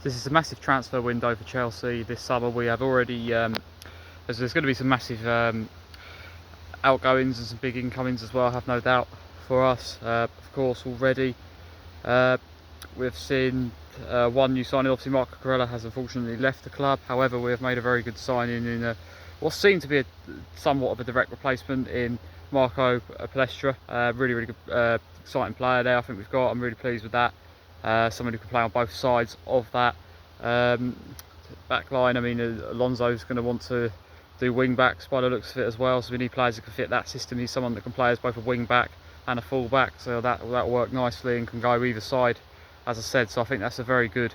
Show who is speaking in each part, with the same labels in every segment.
Speaker 1: This is a massive transfer window for Chelsea this summer. We have already, there's going to be some massive outgoings and some big incomings as well, I have no doubt, for us. Of course, already we've seen one new signing. Obviously, Marco Corella has unfortunately left the club. However, we have made a very good signing in what seemed to be somewhat of a direct replacement in Marco Playera. Really good, exciting player there. I think we've got. I'm really pleased with that. Someone who can play on both sides of that back line. I mean, Alonso's going to want to do wing backs by the looks of it as well, so we need players who can fit that system. He's someone that can play as both a wing back and a full back, so that'll work nicely and can go either side, as I said. So I think that's a very good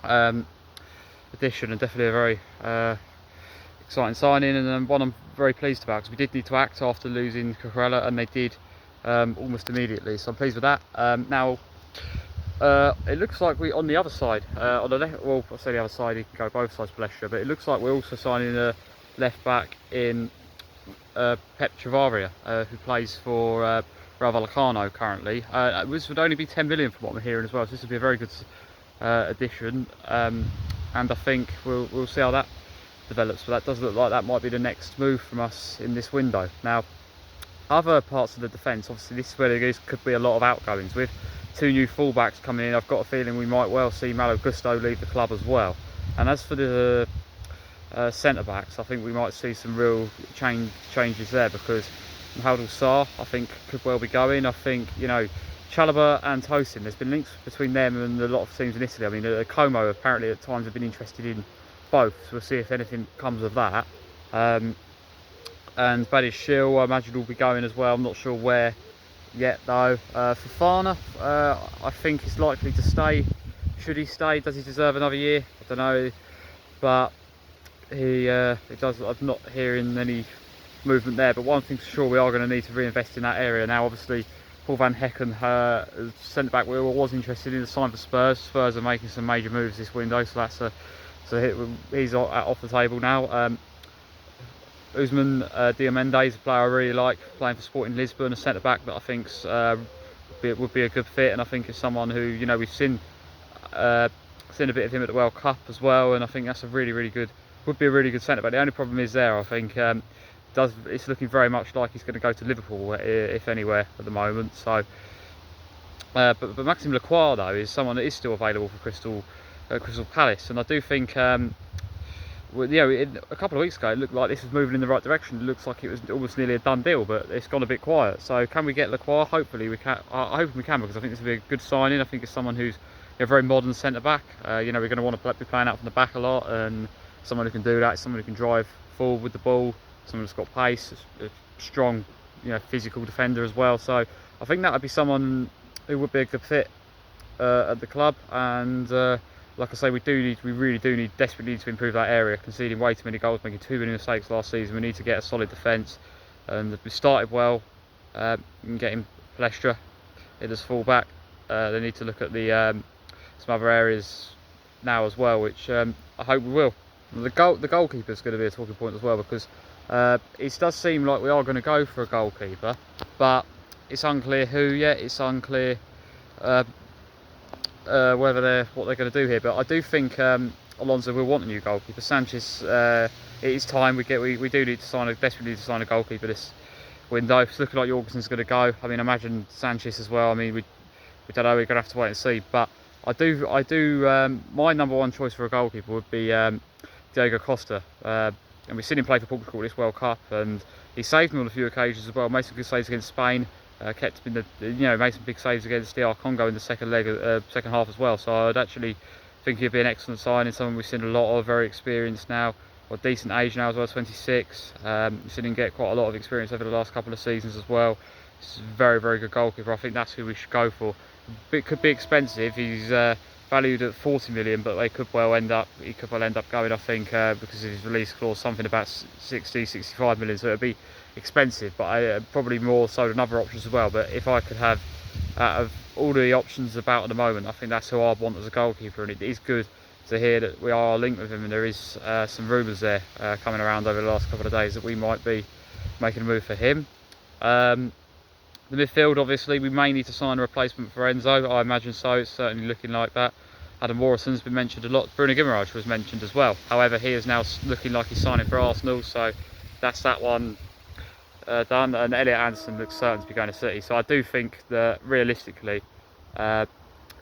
Speaker 1: addition, and definitely a very exciting signing, and one I'm very pleased about, because we did need to act after losing Cucurella, and they did almost immediately, so I'm pleased with that. Now it looks like we on the other side, on the left, well, I say the other side, he can go both sides, Playera, but it looks like we're also signing a left back in Pep Chavaria, who plays for Rayo Vallecano currently. This would only be 10 million from what I'm hearing as well, so this would be a very good addition, and I think we'll see how that develops, but that does look like that might be the next move from us in this window. Now, other parts of the defence, obviously this is where there could be a lot of outgoings. With two new fullbacks coming in, I've got a feeling we might well see Malo Gusto leave the club as well. And as for the centre backs, I think we might see some real changes there, because Mahmoud Sarr, I think, could well be going. I think, you know, Chalobah and Tosin, there's been links between them and a lot of teams in Italy. I mean, Como apparently at times have been interested in both, so we'll see if anything comes of that. And Badish Shield, I imagine, will be going as well. I'm not sure where yet though. Fofana, I think is likely to stay. Should he stay? Does he deserve another year? I don't know, but he does. I'm not hearing any movement there, but one thing's for sure, we are going to need to reinvest in that area. Now obviously Paul van Hecken, centre back, we was interested in the sign for Spurs. Spurs are making some major moves this window, so that's he's off the table now. Usman Diomande is a player I really like, playing for Sporting Lisbon, a centre back that I think would be a good fit, and I think is someone who, you know, we've seen a bit of him at the World Cup as well, and I think that's would be a really good centre back. The only problem is there, I think, it's looking very much like he's going to go to Liverpool, if anywhere, at the moment. So, but Maxime Lacroix though is someone that is still available for Crystal Palace, and I do think. Well, you know, a couple of weeks ago it looked like this was moving in the right direction. It looks like it was almost nearly a done deal, but it's gone a bit quiet. So can we get Lacroix? Hopefully we can. I hope we can, because I think this will be a good signing. I think it's someone who's a very modern centre back. You know, we're going to want to be playing out from the back a lot, and someone who can do that, someone who can drive forward with the ball, someone who's got pace, a strong, you know, physical defender as well. So I think that would be someone who would be a good fit at the club, and like I say, we really desperately need to improve that area. Conceding way too many goals, making too many mistakes last season. We need to get a solid defence, and we started well in getting Playera in as full back. They need to look at some other areas now as well, which I hope we will. The goalkeeper is going to be a talking point as well, because it does seem like we are going to go for a goalkeeper, but it's unclear who yet. It's unclear what they're going to do here, but I do think Alonso will want a new goalkeeper. Sanchez, it is time. We do desperately need to sign a goalkeeper this window. It's looking like Jorgensen's going to go. I mean, imagine Sanchez as well. I mean, we don't know. We're going to have to wait and see. But I do. My number one choice for a goalkeeper would be Diego Costa, and we've seen him play for Portugal this World Cup, and he saved me on a few occasions as well. Made some good saves against Spain. Kept in made some big saves against DR Congo in the second half as well. So I'd actually think he'd be an excellent signing. Someone we've seen a lot of, very experienced now, or decent age now as well, 26. We've seen him get quite a lot of experience over the last couple of seasons as well. He's a very, very good goalkeeper. I think that's who we should go for. It could be expensive. He's valued at 40 million, but he could well end up going, I think, because of his release clause, something about 65 million. So it'd be expensive, but probably more so than other options as well. But if I could have, out of all the options about at the moment, I think that's who I'd want as a goalkeeper, and it is good to hear that we are linked with him, and there is some rumours there coming around over the last couple of days that we might be making a move for him. The midfield, obviously, we may need to sign a replacement for Enzo. I imagine so. It's certainly looking like that. Adam Morrison's been mentioned a lot. Bruno Guimaraes was mentioned as well. However, he is now looking like he's signing for Arsenal, so that's that one done. And Elliot Anderson looks certain to be going to City. So I do think that realistically, I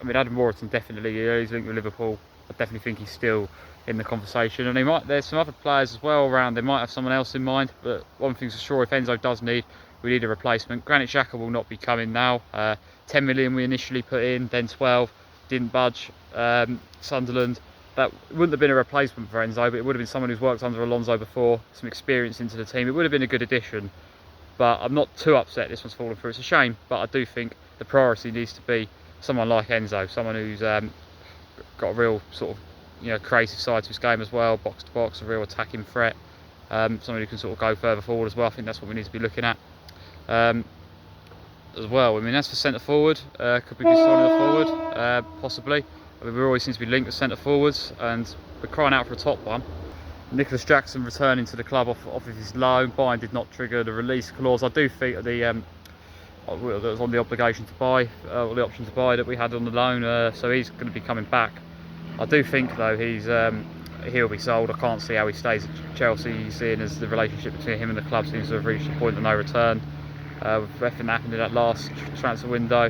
Speaker 1: mean, Adam Morrison definitely, he's linked with Liverpool. I definitely think he's still in the conversation. And there's some other players as well around. They might have someone else in mind, but one thing's for sure, if Enzo does we need a replacement. Granit Xhaka will not be coming now. 10 million we initially put in, then 12, didn't budge. Sunderland, that wouldn't have been a replacement for Enzo, but it would have been someone who's worked under Alonso before, some experience into the team. It would have been a good addition, but I'm not too upset this one's fallen through. It's a shame, but I do think the priority needs to be someone like Enzo, someone who's got a real sort of creative side to his game as well, box to box, a real attacking threat, someone who can sort of go further forward as well. I think that's what we need to be looking at as well. I mean, as for centre forward, could we be signing a forward? Possibly. I mean, we always seem to be linked with centre forwards, and we're crying out for a top one. Nicholas Jackson returning to the club off of his loan. Bayern did not trigger the release clause. I do think that that was on the obligation to buy, or the option to buy that we had on the loan, so he's going to be coming back. I do think though he'll be sold. I can't see how he stays at Chelsea, seeing as the relationship between him and the club seems to have reached a point of no return with everything that happened in that last transfer window.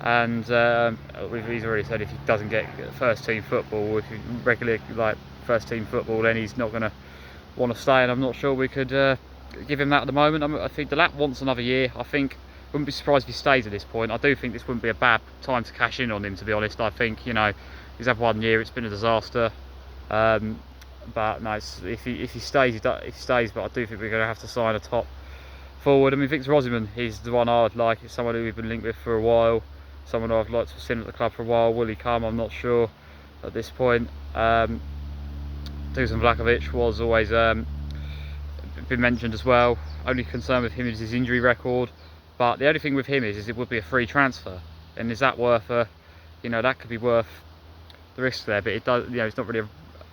Speaker 1: And he's already said if he doesn't get first team football, if he regularly like first team football, then he's not going to want to stay, and I'm not sure we could give him that at the moment. I think the lap wants another year. I think wouldn't be surprised if he stays at this point. I do think this wouldn't be a bad time to cash in on him, to be honest. I think he's had 1 year, it's been a disaster, but no, if he stays, he stays. But I do think we're going to have to sign a top forward. I mean, Victor Osimhen, he's the one I would like. It's someone who we've been linked with for a while, someone who I've liked to have seen at the club for a while. Will he come? I'm not sure at this point. Dusan Vlahovic was always been mentioned as well. Only concern with him is his injury record, but the only thing with him is it would be a free transfer, and is that worth that could be worth the risk there, but it does, it's not really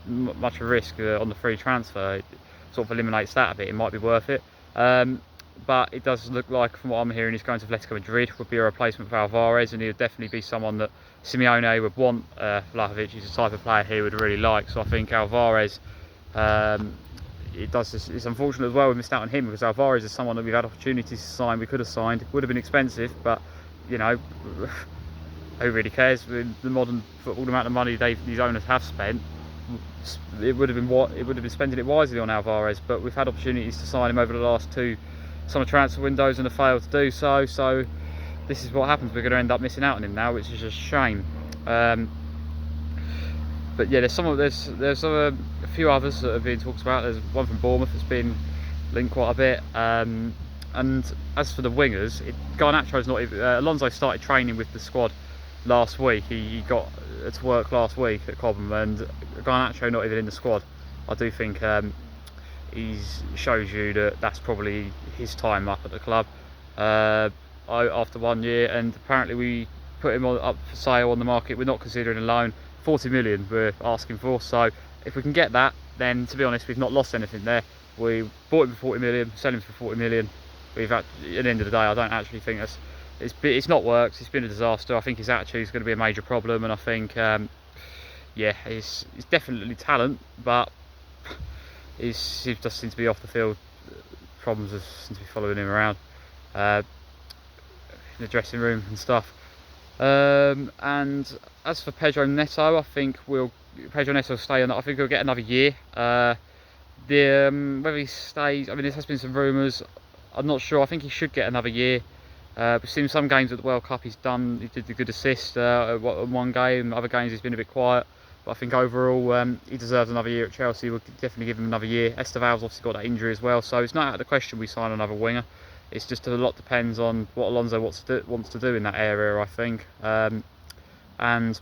Speaker 1: much of a risk on the free transfer. It sort of eliminates that a bit. It might be worth it, but it does look like, from what I'm hearing, he's going to Atletico Madrid, would be a replacement for Alvarez, and he would definitely be someone that Simeone would want. Vlahovic is the type of player he would really like, so I think Alvarez, it's unfortunate as well we missed out on him, because Alvarez is someone that we've had opportunities to sign. We could have signed, it would have been expensive, but who really cares? With the modern football, the amount of money these owners have spent, it would have been spending it wisely on Alvarez. But we've had opportunities to sign him over the last 2 summer transfer windows and have failed to do so. So this is what happens. We're going to end up missing out on him now, which is a shame. But yeah, there's a few others that have been talked about. There's one from Bournemouth that's been linked quite a bit. And as for the wingers, Garnacho's not even. Alonso started training with the squad last week. He got to work last week at Cobham, and Garnacho not even in the squad. I do think he shows you that that's probably his time up at the club after 1 year, and apparently we put him up for sale on the market. We're not considering a loan. 40 million we're asking for, so if we can get that, then to be honest, we've not lost anything there. We bought him for 40 million, sell him for 40 million. At the end of the day, I don't actually think it's not worked. It's been a disaster. I think his attitude is going to be a major problem, and I think yeah, he's definitely talent, but he just seems to be off the field. Problems seem to be following him around in the dressing room and stuff. And as for Pedro Neto, I think Pedro Neto will stay on. I think he'll get another year. Whether he stays, I mean, there has been some rumours. I'm not sure. I think he should get another year. We've seen some games at the World Cup. He did a good assist in one game. Other games he's been a bit quiet. But I think overall he deserves another year at Chelsea. We'll definitely give him another year. Esteval's obviously got that injury as well, so it's not out of the question we sign another winger. It's just a lot depends on what Alonso wants to do in that area, I think. And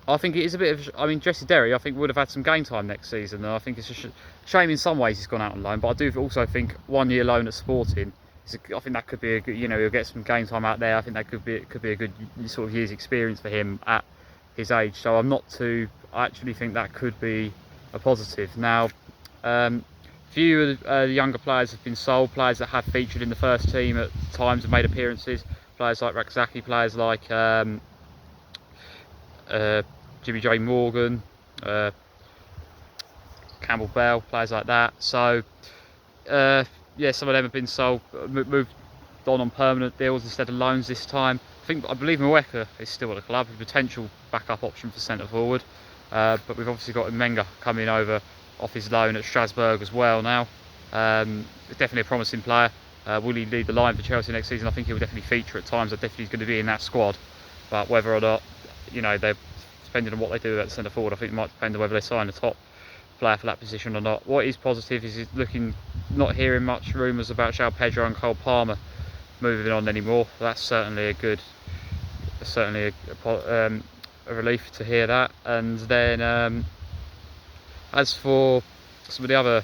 Speaker 1: I think it is a bit of. I mean, Jesse Derry, I think, would have had some game time next season, and I think it's a shame in some ways he's gone out on loan. But I do also think 1 year loan at Sporting, I think that could be a good. He'll get some game time out there. I think that could be a good sort of year's experience for him at his age. So I actually think that could be a positive. Now, few of the younger players have been sold. Players that have featured in the first team at times have made appearances. Players like Rakzaki, players like Jimmy J Morgan, Campbell Bell, players like that. So yeah, some of them have been sold, moved on permanent deals instead of loans this time. I believe Mweka is still at the club, a potential backup option for centre forward. But we've obviously got Menga coming over off his loan at Strasbourg as well now. Definitely a promising player. Will he lead the line for Chelsea next season? I think he will definitely feature at times. I definitely going to be in that squad. But whether or not, they're depending on what they do at centre forward, I think it might depend on whether they sign a top player for that position or not. What is positive is not hearing much rumours about João Pedro and Cole Palmer moving on anymore. That's certainly a relief to hear that. And then as for some of the other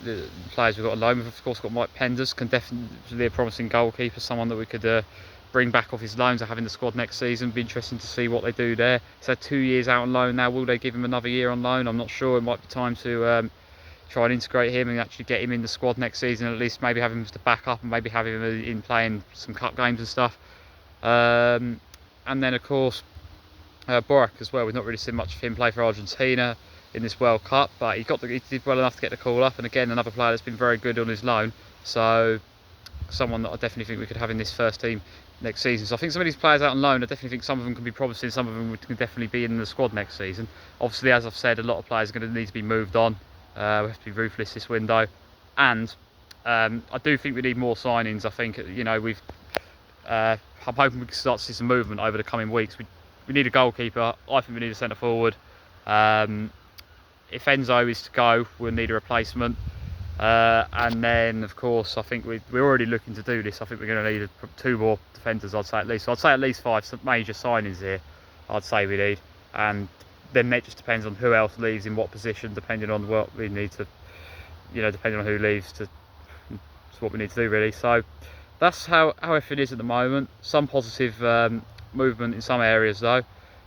Speaker 1: the players we've got on loan, we've of course got Mike Penders, can definitely be a promising goalkeeper, someone that we could bring back off his loan to have in the squad next season. Be interesting to see what they do there. He's had 2 years out on loan now. Will they give him another year on loan? I'm not sure. It might be time to try and integrate him and actually get him in the squad next season, at least maybe have him as the backup and maybe have him in playing some cup games and stuff. And then of course Borak as well. We've not really seen much of him play for Argentina in this World Cup, but he did well enough to get the call up, and again another player that's been very good on his loan, so someone that I definitely think we could have in this first team next season. So I think some of these players out on loan, I definitely think some of them can be promising, some of them can definitely be in the squad next season. Obviously, as I've said, a lot of players are going to need to be moved on. We have to be ruthless this window, and I do think we need more signings. I think I'm hoping we can start to see some movement over the coming weeks. We need a goalkeeper. I think we need a centre forward. If Enzo is to go, we'll need a replacement. And then, of course, I think we're already looking to do this. I think we're going to need 2 more defenders, I'd say at least. So I'd say at least 5 major signings here, I'd say we need. And then it just depends on who else leaves in what position, depending on what we need to, depending on who leaves to what we need to do, really. So that's how everything is at the moment. Some positive movement in some areas, though.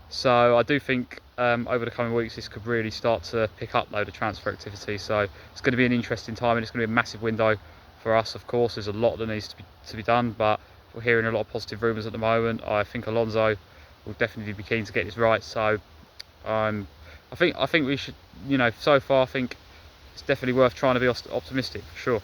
Speaker 1: So I do think over the coming weeks this could really start to pick up though, the transfer activity. So it's going to be an interesting time, and it's going to be a massive window for us. Of course, there's a lot that needs to be done, but we're hearing a lot of positive rumours at the moment. I think Alonso will definitely be keen to get this right. So I think we should, so far I think it's definitely worth trying to be optimistic for sure.